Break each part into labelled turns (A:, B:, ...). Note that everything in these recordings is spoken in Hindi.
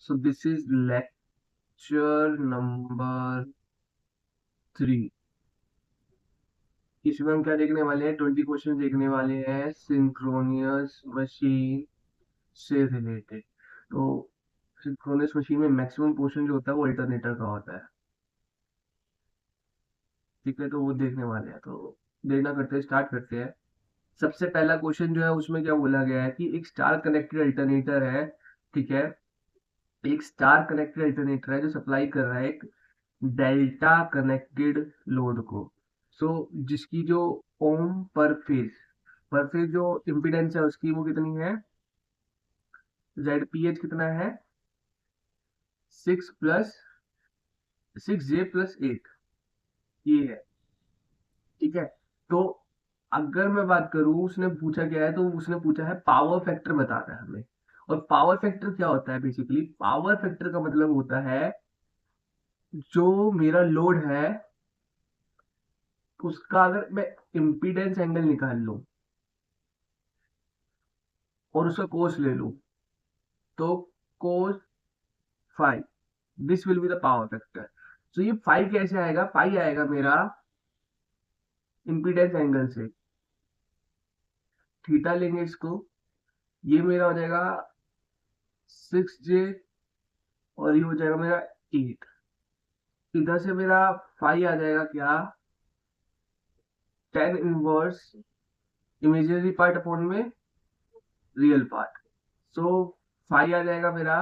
A: So this is lecture number 3। इसमें हम क्या देखने वाले हैं, 20 क्वेश्चन देखने वाले हैं सिंक्रोनियस मशीन से रिलेटेड। तो सिंक्रोनस मशीन में मैक्सिमम पोर्शन जो होता है वो अल्टरनेटर का होता है। ठीक है, तो वो देखने वाले हैं। तो देखना करते हैं, स्टार्ट करते हैं। सबसे पहला क्वेश्चन जो है उसमें क्या बोला गया है कि एक स्टार कनेक्टेड अल्टरनेटर है। ठीक है, एक स्टार कनेक्टेड अल्टरनेटर है जो सप्लाई कर रहा है एक डेल्टा कनेक्टेड लोड को। सो जिसकी जो ओम पर फेज जो इम्पीडेंस है उसकी वो कितनी है, ZPH कितना है, 6 ये है। ठीक है, तो अगर मैं बात करूं, उसने पूछा क्या है, तो उसने पूछा है पावर फैक्टर बताना है हमें। और पावर फैक्टर क्या होता है, बेसिकली पावर फैक्टर का मतलब होता है जो मेरा लोड है उसका अगर मैं इम्पीडेंस एंगल निकाल लूं और उसका कोस ले लूं, तो cos five, this will be the power factor. तो ये फाइव कैसे आएगा, फाइव आएगा मेरा इम्पीडेंस एंगल से। थीटा लेंगे इसको, ये मेरा हो जाएगा 6J और ये हो जाएगा मेरा 8। इधर से मेरा फाइव आ जाएगा क्या, 10 इनवर्स इमेजिनरी पार्ट अपॉन में रियल पार्ट। सो फाइव आ जाएगा मेरा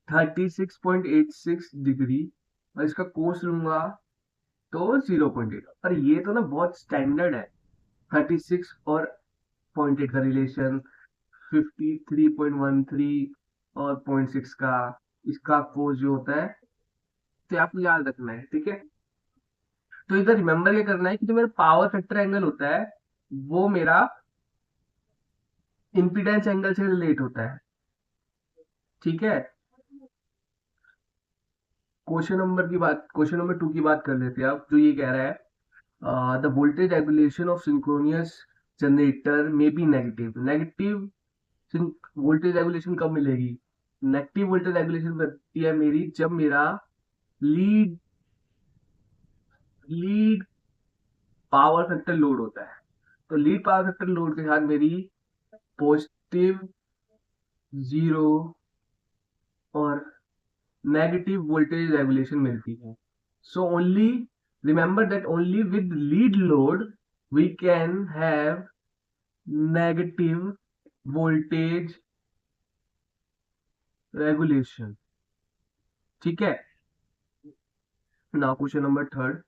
A: 36.86 डिग्री, और इसका कोस लूंगा तो 0.8। पर ये तो ना बहुत स्टैंडर्ड है, 36 और 0.8 का रिलेशन, 53.13 और 0.6 का इसका कोस जो होता है, तो आपको याद रखना है। ठीक है, तो इधर रिमेंबर ये करना है कि जो मेरा पावर फैक्टर एंगल होता है वो मेरा इम्पीडेंस एंगल से रिलेट होता है। ठीक है, क्वेश्चन नंबर 2 की बात कर लेते हैं अब। तो ये कह रहा है the voltage regulation of synchronous generator में बी नेगेटिव वोल्टेज रेगुलेशन कब मिलेगी, नेगेटिव वोल्टेज रेगुलेशन बनती है मेरी जब मेरा lead lead power factor load होता है। तो लीड पावर फैक्टर लोड के साथ मेरी पॉजिटिव, जीरो और नेगेटिव वोल्टेज रेगुलेशन मिलती है। So only remember that only with lead load we can have negative voltage regulation. ठीक है, नाउ क्वेश्चन नंबर थर्ड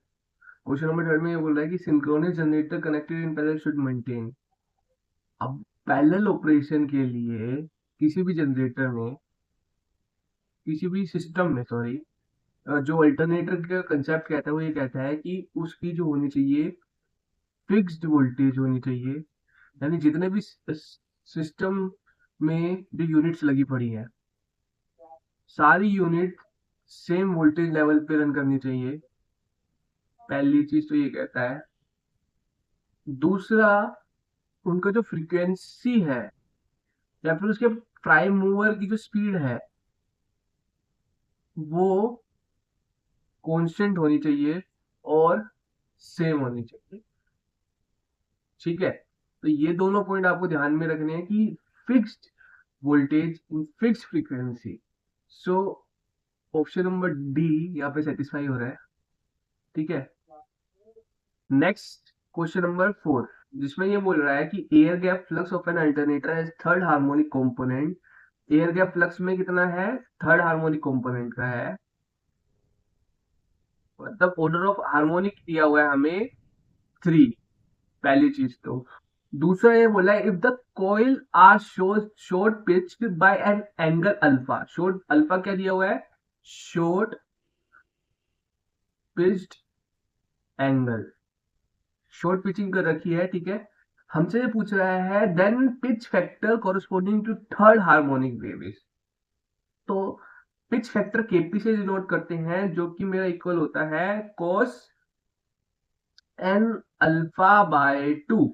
A: में ये बोल रहा है कि synchronous generator connected in parallel should maintain. अब पैरेलल ऑपरेशन के लिए किसी भी जनरेटर में, किसी भी सिस्टम में, सॉरी, जो अल्टरनेटर का कंसेप्ट कहता है वो ये कहता है कि उसकी जो होनी चाहिए फिक्स्ड वोल्टेज होनी चाहिए। यानी जितने भी सिस्टम में जो यूनिट्स लगी पड़ी है सारी यूनिट सेम वोल्टेज लेवल पे रन करनी चाहिए, पहली चीज तो ये कहता है। दूसरा, उनका जो फ्रीक्वेंसी है या फिर उसके प्राइम मूवर की जो स्पीड है वो कांस्टेंट होनी चाहिए और सेम होनी चाहिए। ठीक है, तो ये दोनों पॉइंट आपको ध्यान में रखने हैं कि fixed voltage in fixed frequency. So option number D यहाँ पे सेटिस्फाई हो रहा है। ठीक है, नेक्स्ट क्वेश्चन नंबर 4, जिसमें ये बोल रहा है कि air gap flux of an alternator as third harmonic component. Air gap flux में कितना है, थर्ड हार्मोनिक कंपोनेंट का है, मतलब ऑर्डर ऑफ हार्मोनिक दिया हुआ है हमें 3, पहली चीज तो। दूसरा ये बोला है if the coil are short pitched by an angle alpha. Short alpha क्या दिया हुआ है, short pitched angle, short pitching कर रखी है। ठीक है, हमसे ये पूछ रहा है then pitch factor corresponding to third harmonic wave is. तो पिच फैक्टर केपी से डिनोट करते हैं जो कि मेरा इक्वल होता है cos n alpha by 2।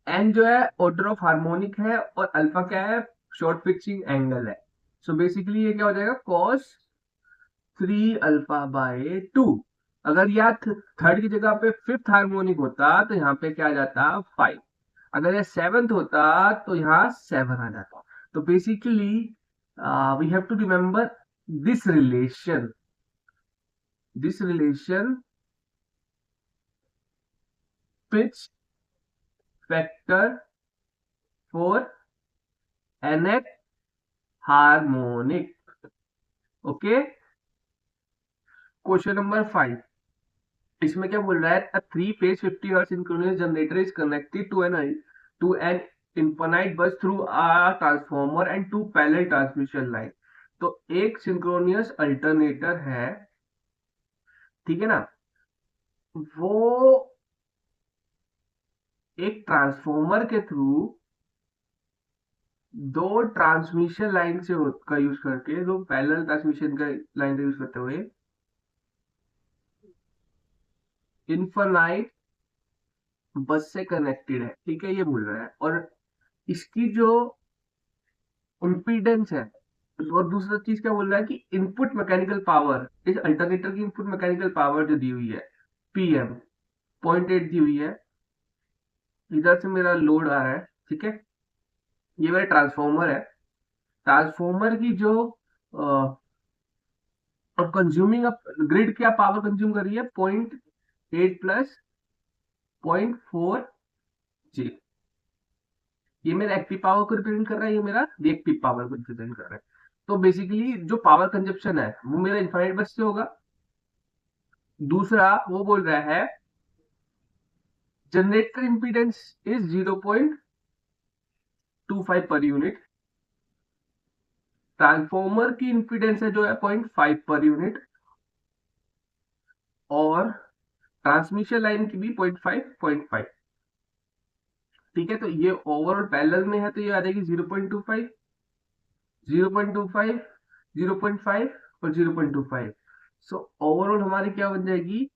A: N जो है ऑर्डर ऑफ हार्मोनिक है और अल्फा क्या है, शॉर्ट पिचिंग एंगल है। सो बेसिकली ये क्या हो जाएगा, cos 3α/2। अगर यहाँ थर्ड की जगह पे फिफ्थ हार्मोनिक होता तो यहाँ पे क्या आ जाता 5। अगर ये सेवंथ होता तो यहाँ 7 आ जाता। तो basically we have to remember this relation, this relation pitch factor for nth harmonic. Okay, question number 5, इसमें क्या बोल रहा है, a 3-phase 50 Hz synchronous generator is connected to an infinite bus through a transformer and two parallel transmission line। तो एक सिंक्रोनियस अल्टरनेटर है, ठीक है ना, वो एक ट्रांसफॉर्मर के थ्रू दो ट्रांसमिशन लाइन से का यूज करके, दो पैरेलल ट्रांसमिशन का लाइन का यूज करते हुए इनफाइनाइट बस से कनेक्टेड है, ठीक है, ये बोल रहा है। और इसकी जो इम्पीडेंस है, और दूसरा चीज क्या बोल रहा है कि इनपुट मैकेनिकल पावर, इस अल्टरनेटर की इनपुट मैकेनिकल पावर जो दी हुई है पीएम 0.8 दी हुई है। इधर से मेरा लोड आ रहा है, ठीक है, ये मेरा ट्रांसफॉर्मर है। ट्रांसफॉर्मर की जो और कंज्यूमिंग ग्रिड क्या पावर कंज्यूम कर रही है, 0.8 प्लस 0.4 जी। ये मेरा एक्टिव पावर को रिप्रेजेंट कर रहा है, ये मेरा रिएक्टिव पावर को रिप्रेजेंट कर रहा है। तो बेसिकली जो पावर कंजप्शन है वो मेरा इनफाइनाइट बस से होगा। दूसरा वो बोल रहा है generator impedance is 0.25 per unit, transformer की इंपीडेंस है जो है 0.5 पर यूनिट, और ट्रांसमिशन लाइन की भी 0.5। ठीक है, तो ये ओवरऑल पैरेलल में है तो ये आ जाएगी 0.25, 0.25, 0.5 और 0.25। सो ओवरऑल हमारी क्या बन जाएगी,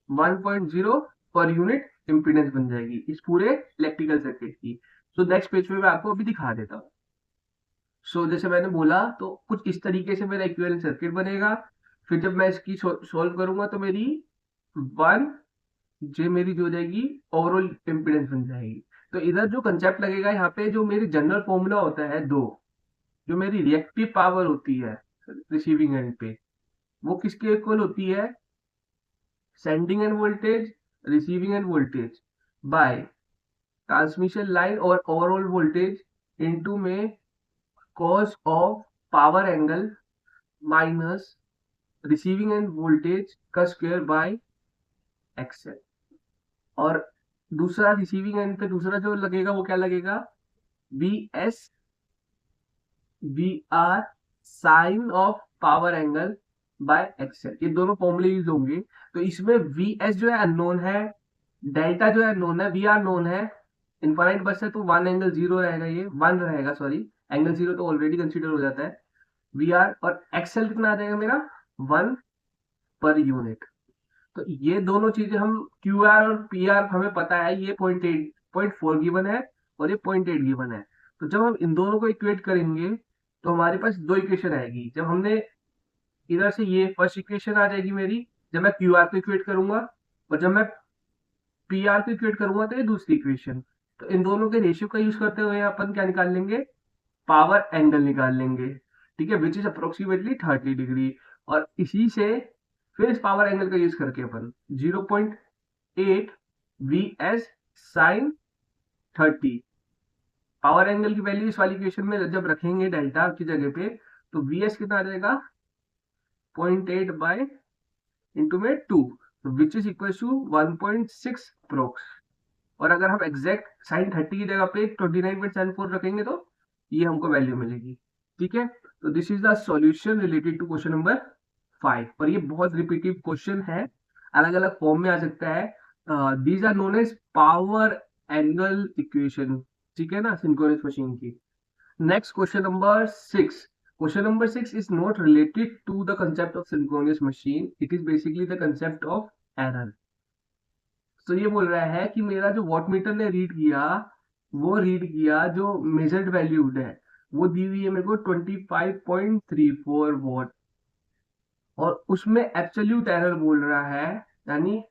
A: 1.0 पर यूनिट इंपीडेंस बन जाएगी इस पूरे इलेक्ट्रिकल सर्किट की। सो नेक्स्ट पेज पे मैं आपको अभी दिखा देता हूँ। सो जैसे मैंने बोला तो कुछ इस तरीके से मेरा इक्विवेलेंट सर्किट बनेगा। फिर जब मैं इसकी सोल्व करूंगा तो मेरी वन जे मेरी जो हो जाएगी ओवरऑल इम्पीडेंस बन जाएगी। तो इधर जो कंसेप्ट लगेगा यहाँ पे, जो मेरी जनरल फॉर्मूला होता है दो, जो मेरी रिएक्टिव पावर होती है रिसीविंग एंड पे, वो किसके इक्वल होती है, sending end voltage, receiving end voltage bye transmission line और ओवरऑल वोल्टेज इनटू में cos of power angle minus receiving end voltage का स्क्वायर बाय एक्सएल। और दूसरा रिसीविंग एंड पे दूसरा जो लगेगा वो क्या लगेगा, V S V R sine of power angle by XL. ये दोनों फॉर्मूले यूज होंगे। तो इसमें वी एस जो है अननोन है, डेल्टा जो है नोन है, वी आर नोन है। इनफाइनाइट बस है तो वन एंगल जीरो रहेगा, ये वन रहेगा, सॉरी एंगल जीरो तो ऑलरेडी कंसीडर हो जाता है। वी आर और एक्सएल कितना आ जाएगा मेरा, 1 पर यूनिट। तो ये दोनों चीजें हम क्यू आर और पी आर हमें पता है, ये 0.4 गिवन है और ये 0.8 गिवन है। तो जब हम इन दोनों को इक्वेट करेंगे तो हमारे पास दो इक्वेशन आएगी। जब हमने इधर से ये फर्स्ट इक्वेशन आ जाएगी मेरी, जब मैं क्यू आर को इक्वेट करूंगा, और जब मैं पी आर को इक्वेट करूंगा तो ये दूसरी इक्वेशन। तो इन दोनों के रेशियो का यूज करते हुए अपन क्या निकाल लेंगे, पावर एंगल निकाल लेंगे, ठीक है, विच इज अप्रोक्सीमेटली 30 डिग्री। और इसी से फिर इस पावर एंगल का यूज करके अपन 0.8 V S sine 30, power angle की वैल्यू इस वाली इक्वेशन में जब रखेंगे डेल्टा की जगह पे, तो वी एस कितना आ जाएगा 0.8 बाय इंटू में 2, which is equal to 1.6 approx. और अगर हम एग्जैक्ट साइन 30 की जगह पे 29.74 रखेंगे तो ये हमको वैल्यू मिलेगी, ठीक है। तो this is the solution related to question number 5। और ये बहुत रिपीटिव क्वेश्चन है, अलग अलग फॉर्म में आ सकता है। These are known as power angle equation, ठीक है ना, सिंक्रोनस मशीन की। Next question number 6। Question number 6 is not related to the concept of synchronous machine. It is basically the concept of error. तो ये बोल रहा है कि मेरा जो वॉटमीटर ने रीड किया, वो रीड किया जो मेजर्ड वैल्यूड है, वो दी हुई है मेरे को 25.34 वॉट, और उसमें एब्सोल्यूट एरर बोल रहा है, यानी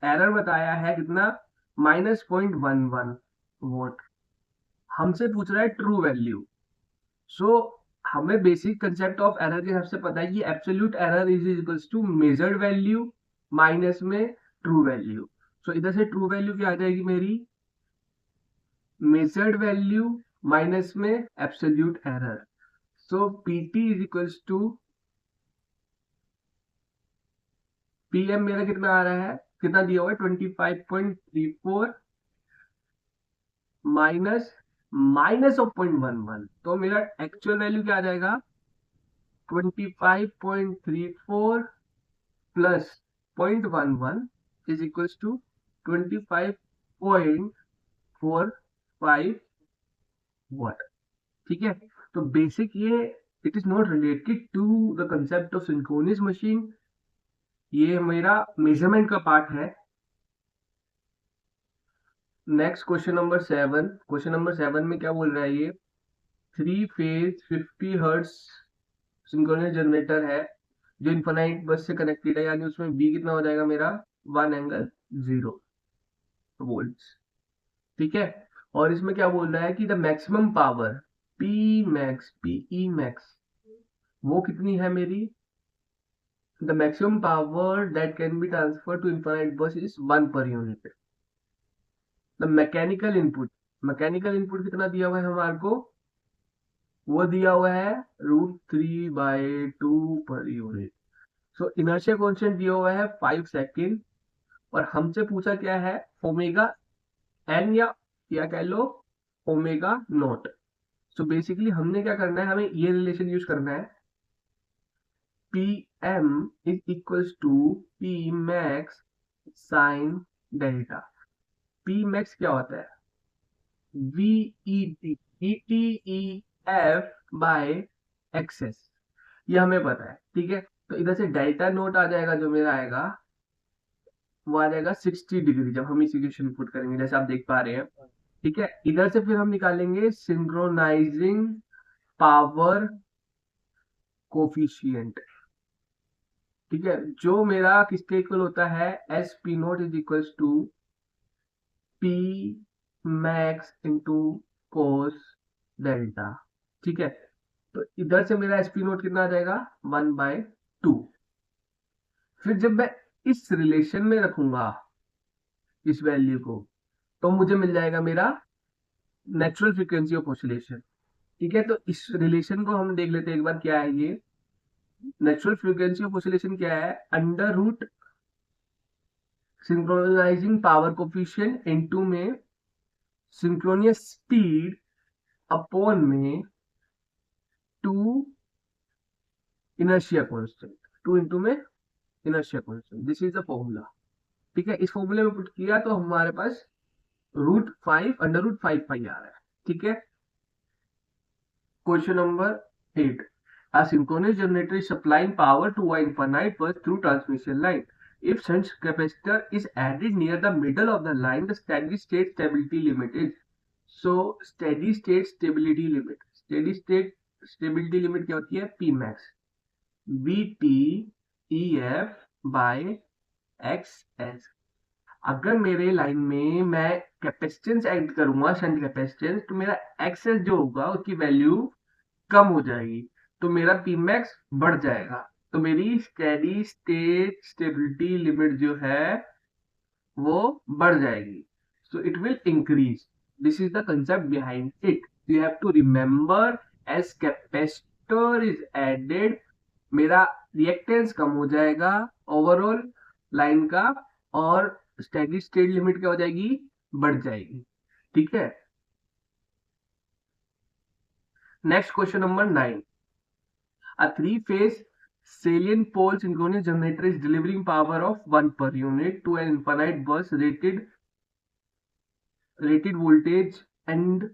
A: एरर बताया है कितना, -0.11 वॉट। हमसे पूछ रहा है ट्रू वैल्यू। सो हमें बेसिक कंसेप्ट ऑफ एरर के हिसाब से पता है कि absolute error is equals to measured value minus में ट्रू वैल्यू। सो इधर से ट्रू वैल्यू क्या आ जाएगी मेरी, मेजर्ड वैल्यू माइनस में absolute error. So PT is equals to, PM मेरा कितना आ रहा है, कितना दिया हुआ है 25.34 माइनस -0.11, तो मेरा एक्चुअल वैल्यू क्या आ जाएगा, 25.34 plus 0.11 is equals to 25.45 watt. ठीक है, तो बेसिक ये, it is not related to the concept of synchronous machine, ये मेरा मेजरमेंट का पार्ट है। Next question number 7, question number 7 में क्या बोल रहा है ये, 3 फेज 50 हर्ट्ज सिंक्रोनस जनरेटर है जो इनफाइनाइट बस से कनेक्टेड है, यानी उसमें बी कितना हो जाएगा मेरा 1 ∠0 वोल्ट्स। ठीक है, और इसमें क्या बोल रहा है कि the maximum power P max, PE max, वो कितनी है मेरी, the maximum power that can be transfer to infinite bus is 1 per unit. The mechanical input कितना दिया हुआ है हमारे को, वो दिया हुआ है √3/2 पर यूनिट। सो इनर्शिया कांस्टेंट दिया हुआ है 5 सेकेंड, और हमसे पूछा क्या है, ओमेगा एन या कह लो ओमेगा नॉट। सो बेसिकली हमने क्या करना है, हमें ये रिलेशन यूज करना है, P M is equals to P max sine delta. P max क्या होता है, VETEF बाय एक्सेस, ये हमें पता है। ठीक है, तो इधर से डेल्टा नोट आ जाएगा, जो मेरा आएगा वो आ जाएगा 60 डिग्री, जब हम इस इक्वेशन पुट करेंगे जैसे आप देख पा रहे हैं। ठीक है, इधर से फिर हम निकालेंगे सिंक्रोनाइजिंग पावर कोफिशिएंट। ठीक है, जो मेरा किसके इक्वल होता है, S P naught is equals to P max into cos delta. ठीक है, तो इधर से मेरा एसपी नोट कितना आ जाएगा 1/2। फिर जब मैं इस रिलेशन में रखूंगा इस वैल्यू को, तो मुझे मिल जाएगा मेरा नेचुरल फ्रीक्वेंसी ऑफ ऑसिलेशन। ठीक है, तो इस रिलेशन को हम देख लेते हैं एक बार, क्या है ये नेचुरल फ्रीक्वेंसी ऑफ ऑसिलेशन, क्या है, under root synchronizing power coefficient into में सिंक्रोनियस स्पीड अपॉन में 2 इनर्शिया कांस्टेंट, 2 इंटू में inertia constant, this is the formula. ठीक है, इस फॉर्मूले में पुट किया तो हमारे पास √5 √5 पाई आ रहा है। ठीक है, question number 8, a synchronous generator is supplying power to a infinite bus through transmission line. If shunt capacitor is added near the middle of the line, the steady state stability limit is, so steady state stability limit क्या होती है, P max VTEF by XS। अगर मेरे लाइन में मैं कैपेसिटेंस ऐड करूंगा, शंट कैपेसिटेंस, तो मेरा एक्सेस जो होगा उसकी वैल्यू कम हो जाएगी, तो मेरा पीमैक्स बढ़ जाएगा, तो मेरी स्टेडी स्टेट स्टेबिलिटी लिमिट जो है वो बढ़ जाएगी, so it will increase. This is the concept behind it, you have to remember as capacitor is added, मेरा रिएक्टेंस कम हो जाएगा ओवरऑल लाइन का, और स्टेडी स्टेट लिमिट क्या हो जाएगी, बढ़ जाएगी। ठीक है, next question number 9, a 3-phase salient pole synchronous generator is delivering power of 1 per unit to an infinite bus rated voltage and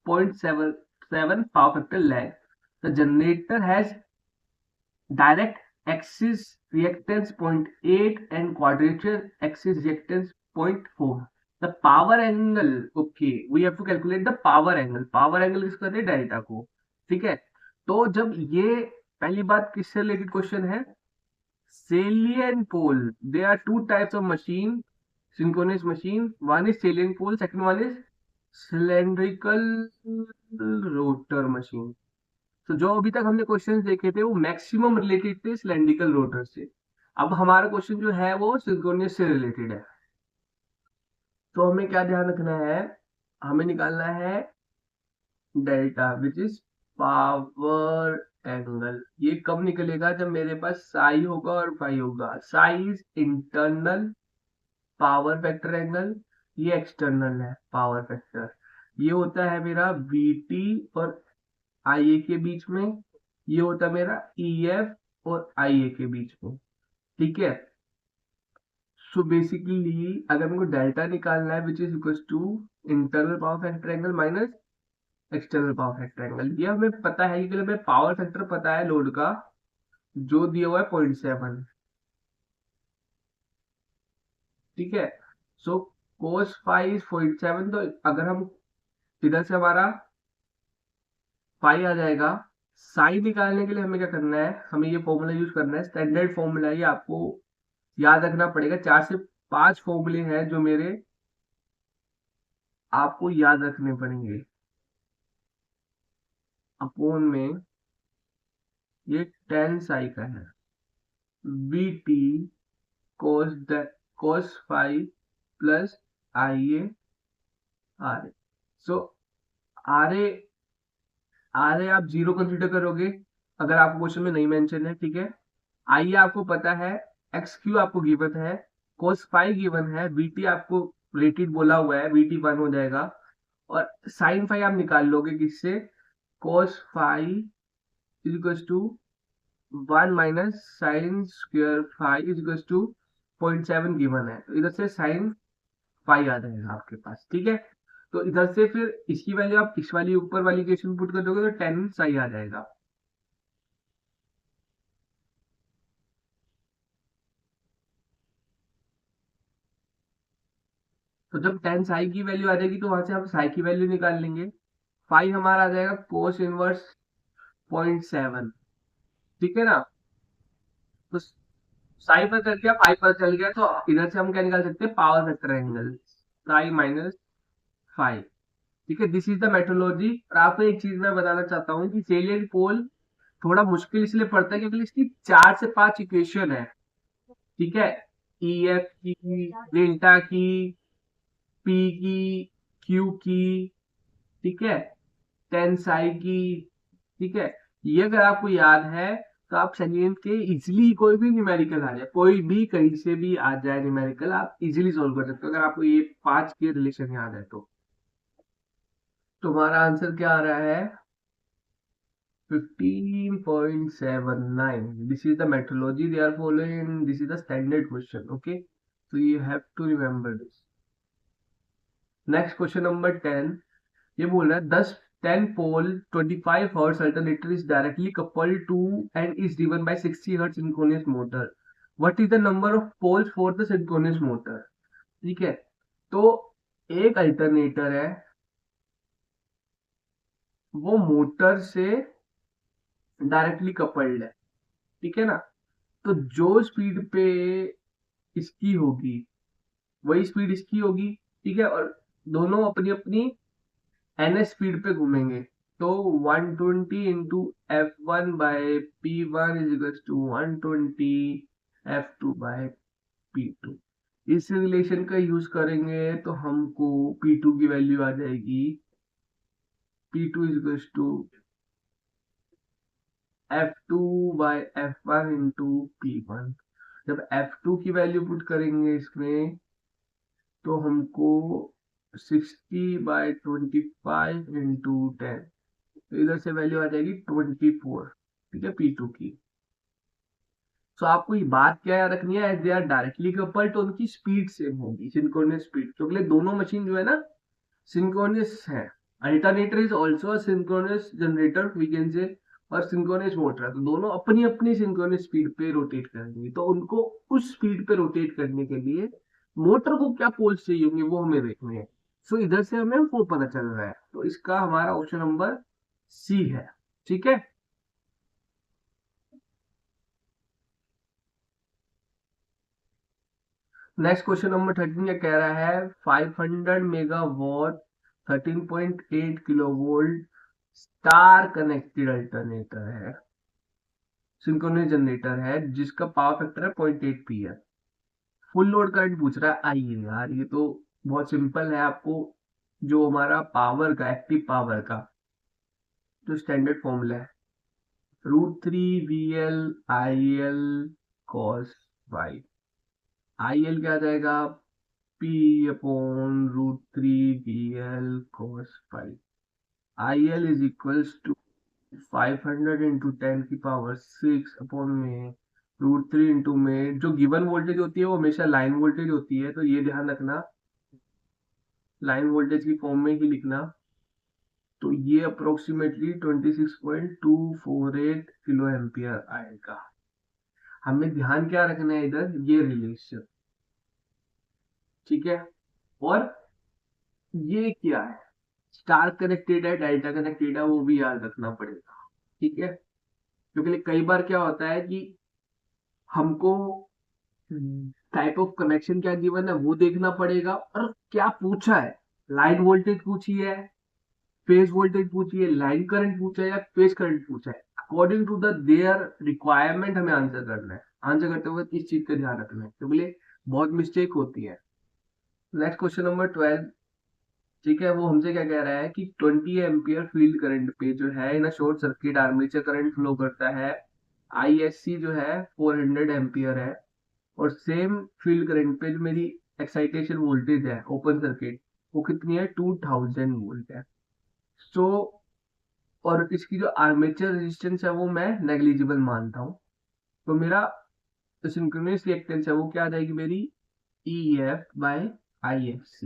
A: 0.77 power factor lag. The generator has direct axis reactance 0.8 and quadrature axis reactance 0.4. The power angle, okay, we have to calculate the power angle. Power angle किस करते हैं, डेल्टा को। ठीक है, तो जब ये पहली बात किससे रिलेटेड क्वेश्चन है, salient pole, there are two types of machine, synchronous machine, one is salient pole, second one is cylindrical rotor machine। तो जो अभी तक हमने क्वेश्चंस देखे थे वो मैक्सिमम रिलेटेड थे सिलेंड्रिकल रोटर से। अब हमारा क्वेश्चन जो है वो सिंक्रोनस से रिलेटेड है। तो हमें क्या ध्यान रखना है, हमें निकालना है delta which is power angle. ये कब निकलेगा, जब मेरे पास साई होगा और फाई होगा। Sai is internal power factor angle, ये एक्सटर्नल है पावर फैक्टर। ये होता है मेरा वीटी और आईए के बीच में, ये होता है मेरा ईएफ और आईए के बीच में। ठीक है, सो बेसिकली अगर मेरे को डेल्टा निकालना है which is equal to internal power factor angle minus external power factor angle. ये हमें पता है कि हमें पावर फैक्टर पता है लोड का, जो दिया हुआ है 0.7। ठीक है, सो कोस फाइव 0.7, तो अगर हम इधर से हमारा फाई आ जाएगा। साइन निकालने के लिए हमें क्या करना है, हमें ये फॉर्मूला यूज करना है, स्टैंडर्ड फॉर्मूला। ये आपको याद रखना पड़ेगा, 4 से 5 फॉर्मूले हैं जो मेरे आपको याद रखने पड़ेंगे। अपोन में ये टेन साई का है, B T cos five plus I A R A. So R A आप जीरो कंसिडर करोगे अगर आपको क्वेश्चन में नहीं मेंशन है। ठीक है, आई आपको पता है, एक्स क्यू आपको गिवन है, कोस फाइव गिवन है, बीटी आपको रेटेड बोला हुआ है, बीटी 1 हो जाएगा। और साइन फाइव आप निकाल लोगे किससे, cos five is equal to 1 minus sine square five is equal to 0.7 given है, तो इधर से साइन फाइव आ जाएगा आपके पास। ठीक है, तो इधर से फिर इसकी वैल्यू आप इस वाली ऊपर वाली इक्वेशन पुट कर दोगे तो 10 साई आ जाएगा। तो जब 10 साई की वैल्यू आ जाएगी तो वहां से हम साई की वैल्यू निकाल लेंगे। फाइव हमारा आ जाएगा कोस इनवर्स 0.7। ठीक है ना, तो साई पर चल गया, फाइव पर चल गया, तो इधर से हम क्या निकाल सकते हैं, power factor angle Sai minus five. ठीक है, दिस इज द मेथोडोलॉजी। और आपको एक चीज मैं बताना चाहता हूँ कि सेलियंट पोल थोड़ा मुश्किल इसलिए पड़ता है क्योंकि इसकी 4 से 5 इक्वेशन है। ठीक है, ई एफ की, डेल्टा की, पी की, क्यू की, ठीक है, टेन साई की। ठीक है, ये अगर आपको याद है तो आप सेलियंट के इजिली कोई भी न्यूमेरिकल आ जाए, कोई भी कहीं से भी आ जाए न्यूमेरिकल, आप इजिली सोल्व कर सकते हो अगर आपको ये 5 के रिलेशन याद है तो। तुम्हारा आंसर क्या आ रहा है, 15.79। This is the methodology they are following. This is the standard question. Okay, so you have to remember this. Next question number 10, ये बोल रहा है 10 pole 25 hertz alternator is directly coupled to and is driven by 60 hertz synchronous motor. What is the number of poles for the synchronous motor? ठीक है, तो एक अल्टरनेटर है, वो मोटर से डायरेक्टली कपल्ड है। ठीक है ना, तो जो स्पीड पे इसकी होगी वही स्पीड इसकी होगी। ठीक है, और दोनों अपनी अपनी एन एस स्पीड पे घूमेंगे। तो 120 into F one by P one is equal to 120 F two by P two. इस रिलेशन का यूज करेंगे तो हमको पी टू की वैल्यू आ जाएगी, P two is equal to F2 by F1 into P1। जब F2 की वैल्यू पुट करेंगे इसमें तो हमको 60 बाय 25 इंटू 10, तो इधर से वैल्यू आ जाएगी 24। ठीक है, P2 की। तो आपको ये बात क्या याद रखनी है, दे आर डायरेक्टली कपल्ड तो उनकी स्पीड सेम होगी, सिंक्रोनस स्पीड, क्योंकि दोनों मशीन जो है ना सिंक्रोनस है। Alternator is also synchronous generator we can say, और सिंक्रोनस मोटर, तो दोनों अपनी अपनी सिंक्रोनस स्पीड पे रोटेट करेंगे। तो उनको उस स्पीड पे रोटेट करने के लिए मोटर को क्या पोल्स चाहिए होंगे वो हमें देखने हैं। सो इधर से हमें वो पता चल रहा है, तो इसका हमारा ऑप्शन नंबर सी है। ठीक है। नेक्स्ट क्वेश्चन नंबर 13 क्या कह रहा है, 500 megawatt 13.8 kilo volt star connected alternator है, सिंक्रोनस जनरेटर है, जिसका पावर फैक्टर है 0.8 पी है। फुल लोड करंट पूछ रहा है। आइए यार, ये तो बहुत सिंपल है। आपको जो हमारा पावर का, एक्टिव पावर का जो स्टैंडर्ड फॉर्मूला है, √3 VL IL cos five. IL क्या आ जाएगा, P/√3 VL cos 5। IL is equals to 500 × 10⁻6 upon में √3 में जो गिवन वोल्टेज होती है वो हमेशा लाइन वोल्टेज होती है, तो ये ध्यान रखना, लाइन वोल्टेज की फॉर्म में ही लिखना। तो ये अप्रोक्सीमेटली 26.248 किलो एम्पियर आएगा। हमें ध्यान क्या रखना है इधर, ये रिलेशन। ठीक है। और ये क्या है, स्टार कनेक्टेड है, डेल्टा कनेक्टेड है, वो भी याद रखना पड़ेगा। ठीक है। क्योंकि कई बार क्या होता है कि हमको टाइप ऑफ कनेक्शन क्या गिवन है वो देखना पड़ेगा, और क्या पूछा है, लाइन वोल्टेज पूछी है, फेज वोल्टेज पूछी है, लाइन करंट पूछा है, या फेज करंट पूछा है, according to the their requirement हमें आंसर करना है। आंसर करते हुए इस चीज का ध्यान रखना है, क्योंकि बहुत मिस्टेक होती है। Next question number 12। ठीक है, वो हमसे क्या कह रहा है कि 20 एम्पियर फील्ड करंट पे जो है in short circuit armature current flow करता है। ISC जो है 400 एम्पियर है, और सेम फील्ड करंट पे जो मेरी एक्साइटेशन वोल्टेज है ओपन सर्किट, वो कितनी है, 2000 वोल्ट है। सो और इसकी जो आर्मेचर रेजिस्टेंस है वो मैं नेग्लिजिबल मानता हूँ। तो मेरा सिंक्रोनस रिएक्टेंस है वो क्या आ जाएगी मेरी, EF/ISC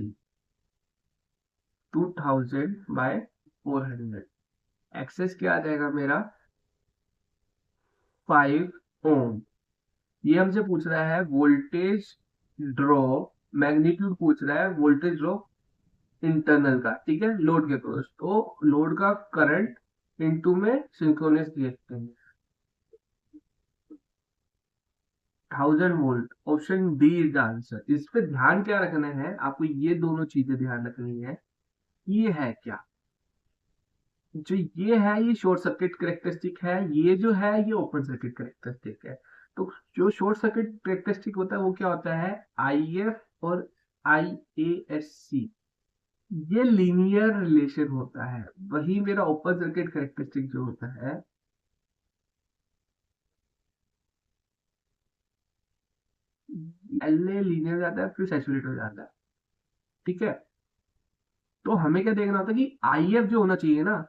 A: 2000/400। एक्सेस क्या आ जाएगा मेरा, 5 ओम। ये हमसे पूछ रहा है वोल्टेज ड्रॉ, मैग्नीट्यूड पूछ रहा है वोल्टेज ड्रॉ इंटरनल का, ठीक है, लोड के क्रॉस, तो लोड का करंट इनटू में synchronous reactance 1000 volt. Option D is the answer. इस पे ध्यान क्या रखना है आपको, ये दोनों चीजें ध्यान रखनी है। ये है क्या, जो ये है ये शॉर्ट सर्किट करेक्टरिस्टिक है, ये जो है ये ओपन सर्किट करेक्टरिस्टिक है। तो जो शॉर्ट सर्किट करेक्टरिस्टिक होता है वो क्या होता है, IF और IASC, ये लीनियर रिलेशन होता है। वही मेरा ओपन सर्किट करेक्टरिस्टिक जो होता है, LA लीनियर हो जाता है फिर सैचुरेट हो जाता है। ठीक है। तो हमें क्या देखना होता है कि IF जो होना चाहिए ना,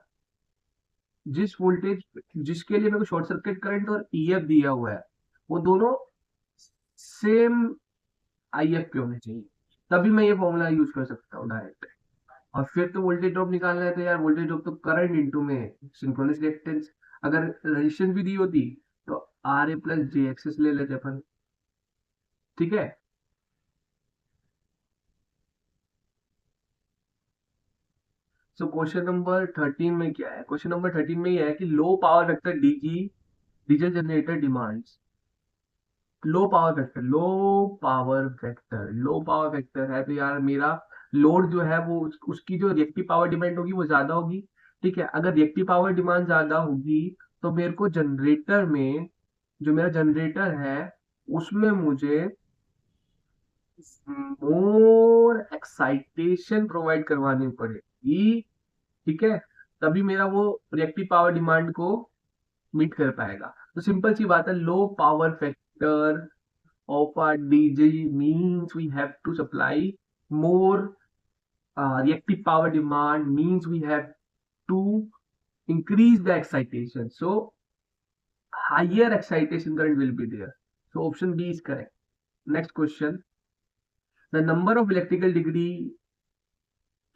A: जिस वोल्टेज जिसके लिए मेरे को शॉर्ट सर्किट करंट और EF दिया हुआ है, वो दोनों सेम IF पे होने चाहिए, तभी मैं ये फॉर्मूला यूज कर सकता हूँ डायरेक्ट। और फिर तो वोल्टेज ड्रॉप निकालना है, तो यार वोल्टेज ड्रॉप तो करंट इनटू में सिंक्रोनस रिएक्टेंस। अगर रेजिस्टेंस भी दी होती तो RA+j एक्सेस ले लेते अपन। ठीक है। सो क्वेश्चन नंबर 13 में क्या है, क्वेश्चन नंबर 13 में ये है कि low power factor DG diesel generator demands, low power factor, low power factor है, तो यार मेरा लोड जो है वो उसकी जो रिएक्टिव पावर डिमांड होगी वो ज्यादा होगी। ठीक है। अगर रिएक्टिव पावर डिमांड ज्यादा होगी तो मेरे को जनरेटर में, जो मेरा जनरेटर है उसमें मुझे मोर एक्साइटेशन प्रोवाइड करवानी पड़ेगी। ठीक है। तभी मेरा वो रिएक्टिव पावर डिमांड को मीट कर पाएगा। तो सिंपल सी बात है, low power factor of our DG means we have to supply more reactive power demand, means we have to increase the excitation. So higher excitation current will be there. So option B is correct. Next question. The number of electrical degree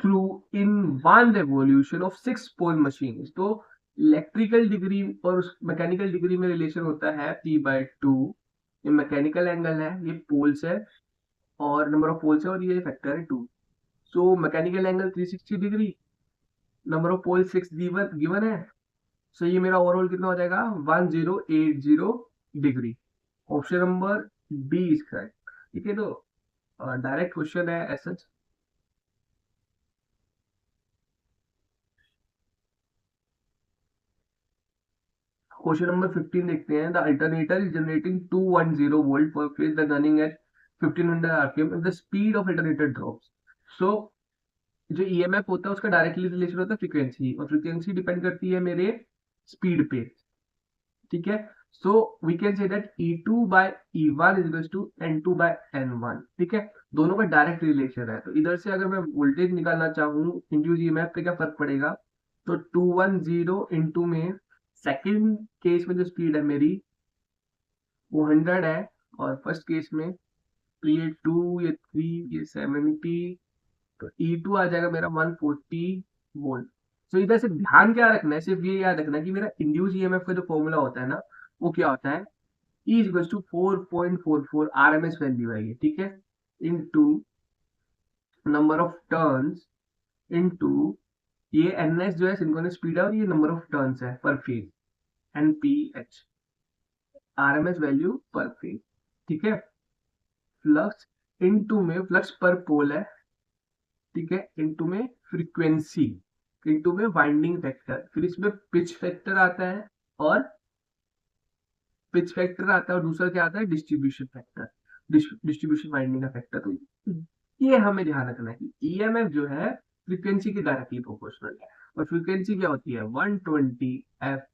A: through in one revolution of 6 pole machines. तो इलेक्ट्रिकल डिग्री और मैकेनिकल डिग्री में रिलेशन होता है P/2। ये मैकेनिकल एंगल है, ये पोल्स है, और नंबर ऑफ पोल्स है और ये फैक्टर है 2। So mechanical angle 360 degree, number of pole 6 given given है। सो ये मेरा ओवरऑल कितना हो जाएगा 1080 degree. Option number D is correct. ठीक है, तो डायरेक्ट क्वेश्चन है ऐसा। क्वेश्चन नंबर 15 देखते हैं। The alternator is generating 210 volt per phase the running at 1500 RPM the speed of alternator drops. So जो ईएमएफ होता है उसका डायरेक्टली रिलेशन होता है फ्रीक्वेंसी, और फ्रीक्वेंसी डिपेंड करती है मेरे स्पीड पे। ठीक है, so we can say that E2 by E1 is equals to N2 by N1। ठीक है, दोनों का डायरेक्ट रिलेशन है। तो इधर से अगर मैं वोल्टेज निकालना चाहूँ इंड्यूस ईएमएफ पे क्या फर्क पड़ेगा, तो 210 इंटू में सेकंड केस में जो स्पीड है मेरी वो 100 है, और फर्स्ट केस में तो ये 2 ये 3 ये 70, तो E2 आ जाएगा मेरा 140 वोल्ट। तो इधर से ध्यान क्या रखना है, सिर्फ ये याद रखना है कि मेरा इंड्यूस ईएमएफ का जो फॉर्मूला होता है ना, वो क्या होता है, E is equal to 4.44 RMS value है ये। ठीक है, into number of turns into ये एनएस जो है सिंक्रोनस स्पीड है, और ये नंबर ऑफ टर्न्स है पर फेज, एनपीएच आरएमएस वैल्यू पर फेज। ठीक है, फ्लक्स इनटू में फ्लक्स पर पोल है। ठीक है, इनटू में फ्रीक्वेंसी, इनटू में वाइंडिंग फैक्टर, फिर इसमें पिच फैक्टर आता है, और पिच फैक्टर आता है, और दूसरा क्या आता है डिस्ट्रीब्यूशन फैक्टर, डिस्ट्रीब्यूशन वाइंडिंग का फैक्टर। तो ये हमें ध्यान रखना है कि ईएमएफ जो है फ्रीक्वेंसी के डायरेक्टली प्रोपोर्शनल है, और फ्रीक्वेंसी क्या होती है 120 F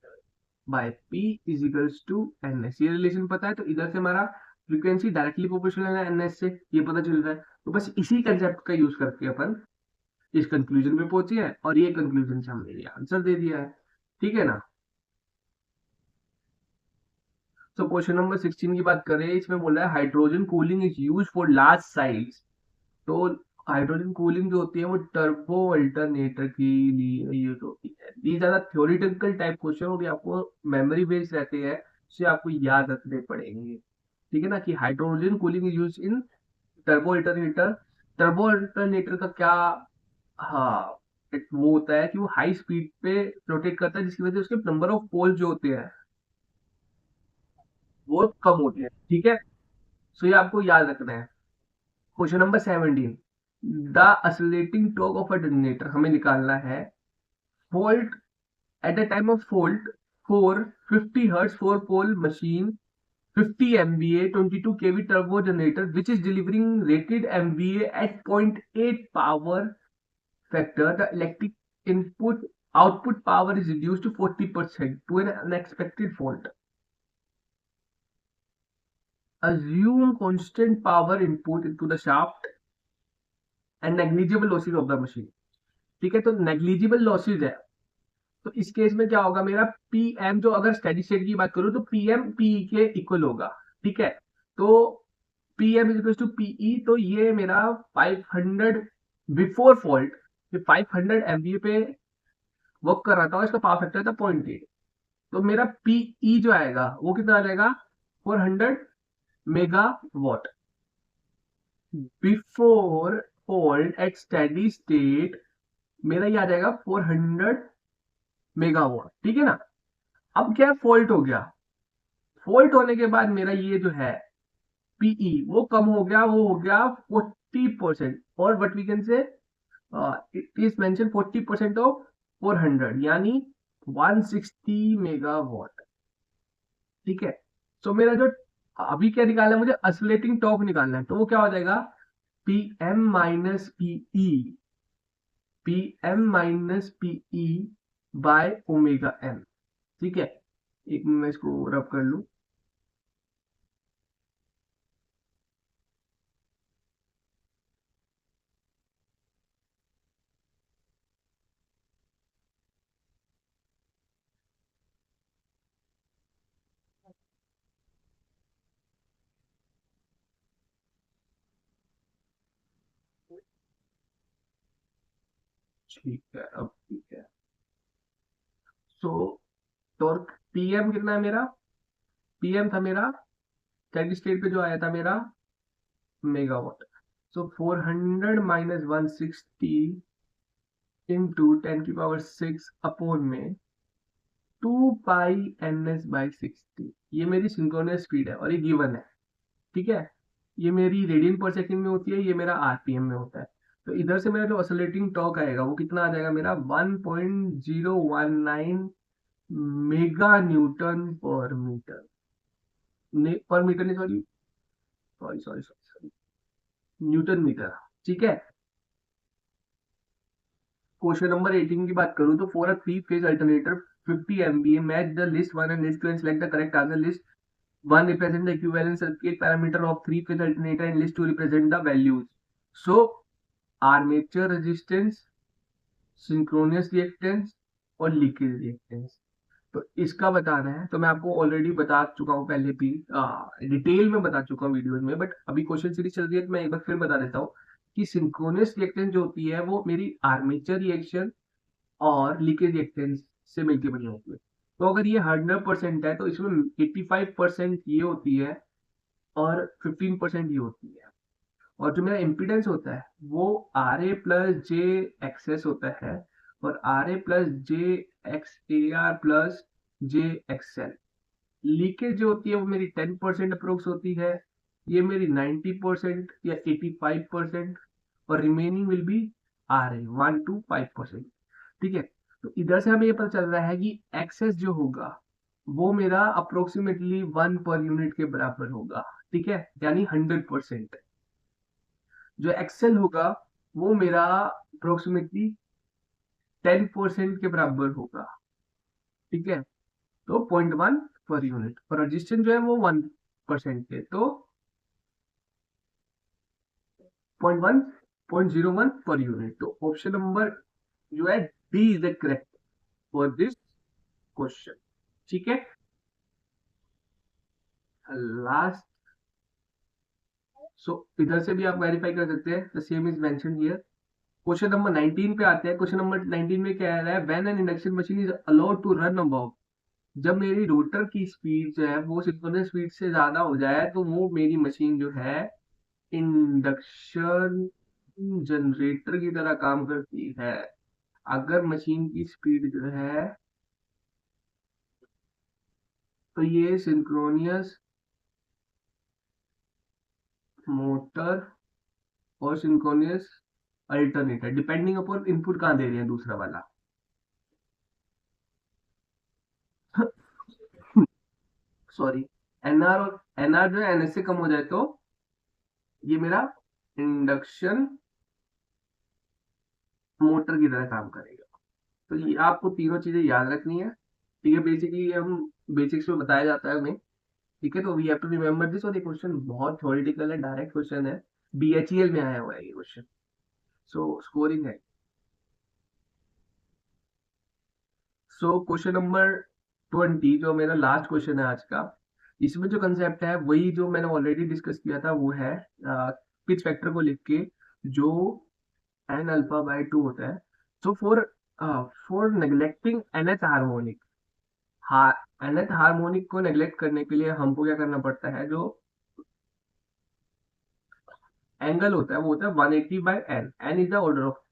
A: by P is equals to NS. ये रिलेशन पता है, तो इधर से हमारा फ्रीक्वेंसी डायरेक्टली प्रोपोर्शनल है एनएस से, ये पता चल रहा है। तो बस इसी कंसेप्ट का यूज करके अपन इस कंक्लूजन पे पहुंचे हैं, और ये कंक्लूजन से हमने ये आंसर दे दिया है। ठीक है ना। तो क्वेश्चन नंबर 16 की बात करें, इसमें बोल रहा है hydrogen cooling is use for large size. तो हाइड्रोजन कूलिंग जो होती है वो टर्बो अल्टरनेटर के लिए यूज होती है। ये ज्यादा थ्योरेटिकल टाइप क्वेश्चन, और ये आपको मेमोरी बेस्ड रहते हैं, इससे आपको याद रखने पड़ेंगे। ठीक है ना, कि hydrogen cooling is use in turbo alternator. Turbo alternator का क्या, हाँ, एक वो होता है कि वो हाई स्पीड पे रोटेट करता है, जिसकी वजह से उसके नंबर ऑफ पोल जो होते हैं वो कम होते हैं। ठीक है, सो ये आपको याद रखना है। Question number 17, the accelerating torque of a generator हमें निकालना है। Fault at the time of fault for 50 hertz 4 pole machine 50 MVA 22 kV turbo generator which is delivering rated MVA at 0.8 power factor, the electric input output power is reduced to 40% to an unexpected fault. Assume constant power input into the shaft and negligible losses of the machine. ठीक है, तो negligible losses है, तो इस केस में क्या होगा मेरा पीएम, जो अगर स्टेडी स्टेट की बात करूं तो पीएम पी के इक्वल होगा। ठीक है, तो PM is equal to PE, तो ये मेरा 500 बिफोर फॉल्ट, ये 500 एमबीए पे वर्क कर रहा था, और इसका पावर फैक्टर था 0.8। तो मेरा पीई जो आएगा वो कितना आ जाएगा 400 megawatt before fault at steady state, मेरा ये आ जाएगा 400 मेगावाट। ठीक है ना। अब क्या फॉल्ट हो गया, फॉल्ट होने के बाद मेरा ये जो है पीई वो कम हो गया, वो हो गया 40%, और what we can say it is mention 40% of 400 यानी 160 मेगावाट। ठीक है, तो मेरा जो अभी क्या निकालना है मुझे असलेटिंग टॉर्क निकालना है, तो वो क्या हो जाएगा PM minus PE, PM minus PE by omega M. ठीक है, एक मिनट मैं इसको रब कर लूं। ठीक है, अब ठीक है। सो टॉर्क पीएम कितना है मेरा, पीएम था मेरा स्टेडी स्टेट पे जो आया था मेरा मेगावाट। सो 400 माइनस 160 इंटू 10⁻6 अपॉन में 2π ns/60। ये मेरी सिंक्रोनस स्पीड है और ये गिवन है, ठीक है। ये मेरी रेडियन पर सेकंड में होती है, ये मेरा आरपीएम में होता है। तो इधर से मेरा जो ऑसिलेटिंग टॉर्क आएगा वो कितना आ जाएगा मेरा 1.019 mega newton per metre, per metre नहीं, sorry sorry sorry sorry, newton metre, ठीक है। क्वेश्चन नंबर 18 की बात करूं तो for a three phase alternator 50 MVA match the list one and list two and select the correct answer. List one represent the equivalent circuit parameter of three phase alternator and list two represent the values. So armature resistance, synchronous reactance और लीकेज रिएक्टेंस, तो इसका बताना है। तो मैं आपको ऑलरेडी बता चुका हूँ, पहले भी डिटेल में बता चुका हूँ वीडियोस में, बट अभी क्वेश्चन सीरीज चल रही है तो मैं एक बार फिर बता देता हूँ कि सिंक्रोनियस रिएक्टेंस जो होती है वो मेरी आर्मेचर रिएक्शन और लीकेज रिएक्टेंस से मिलकर बनी होती है। तो अगर ये 100% है तो इसमें 85% ये होती है और 15% ये होती है। और जो मेरा इम्पीडेंस होता है वो RA प्लस जे एक्सएस होता है और RA प्लस जे एक्स AR प्लस जे XL। लीकेज जो होती है वो मेरी 10% अप्रोक्स होती है, ये मेरी 90% या 85%, और remaining will be RA 1 to 5%, ठीक है। तो इधर से हमें ये पता चल रहा है कि एक्सेस जो होगा वो मेरा अप्रोक्सीमेटली 1 पर यूनिट के बराबर होगा, ठीक है, यानी 100%। जो एक्सेल होगा वो मेरा अप्रोक्सीमेटली 10% के बराबर होगा, ठीक है। तो 0.1 पर यूनिट, और रजिस्टेंस जो है वो 1% है, तो 0.1 0.01 पर यूनिट। तो ऑप्शन नंबर जो है D is the correct for this question, ठीक है। लास्ट, सो इधर से भी आप वेरीफाई कर सकते हैं, the same is mentioned here. Question number 19 पे आते हैं। क्वेश्चन नंबर 19 में क्या आ रहा है, when an induction machine is allowed to run above, जब मेरी रोटर की स्पीड जो है वो सिंक्रोनस स्पीड से ज्यादा हो जाए तो वो मेरी मशीन जो है इंडक्शन जनरेटर की तरह काम करती है। अगर मशीन की स्पीड जो है, तो ये सिंक्रोनियस मोटर और synchronous alternator, depending upon input कहाँ दे रहे हैं दूसरा वाला। सॉरी, एनआर, और एनआर जो है एनएस से कम हो जाए तो ये मेरा इंडक्शन मोटर की तरह काम करेगा। तो ये आपको तीनों चीजें याद रखनी है, ठीक है। बेसिकली हम बेसिक्स में बताया जाता है हमें, ठीक है। तो we have to remember this. और ये क्वेश्चन बहुत थ्योरेटिकल है, डायरेक्ट क्वेश्चन है, BHEL में आया हुआ है ये क्वेश्चन। सो स्कोरिंग है। सो क्वेश्चन नंबर 20 जो मेरा लास्ट क्वेश्चन है आज का, इसमें जो कंसेप्ट है वही जो मैंने ऑलरेडी डिस्कस किया था, वो है पिच फैक्टर को लिख के जो n α/2 होता है। So for neglecting nth harmonic, nth harmonic को नेग्लेक्ट करने के लिए हमको क्या करना पड़ता है, जो एंगल होता है वो होता है 180/n। n is the order of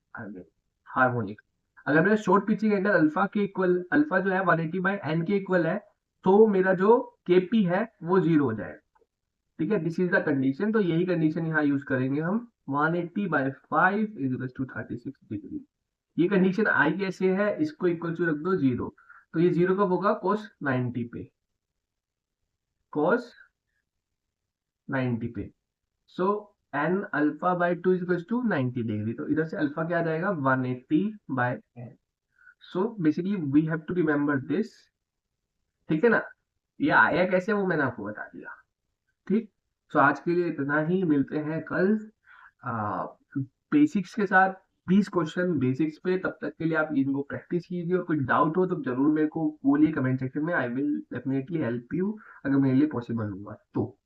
A: harmonic. अगर मेरा शॉर्ट पिचिंग एंगल अल्फा के इक्वल, अल्फा जो है 180/n के इक्वल है, तो मेरा जो केपी है वो 0 हो जाएगा, ठीक है। This is the condition. तो यही कंडीशन यहाँ यूज करेंगे हम। 180/5 इज टू 36 डिग्री। ये कंडीशन आई कैसे है, इसको इक्वल टू रख दो 0। तो ये 0 कब होगा, cos 90 पे, cos 90 पे। So n α/2 is to 90 degree. तो इधर से अल्फा क्या आ जाएगा, 180/n। So basically we have to remember this, ठीक है ना। ये आया कैसे वो मैंने आपको बता दिया, ठीक। तो आज के लिए इतना ही, मिलते हैं कल बेसिक्स के साथ, 20 क्वेश्चन बेसिक्स पे। तब तक के लिए आप इनको प्रैक्टिस कीजिए, और कुछ डाउट हो तो जरूर मेरे को बोलिए कमेंट सेक्शन में। I will definitely help you, अगर मेरे लिए पॉसिबल हुआ तो।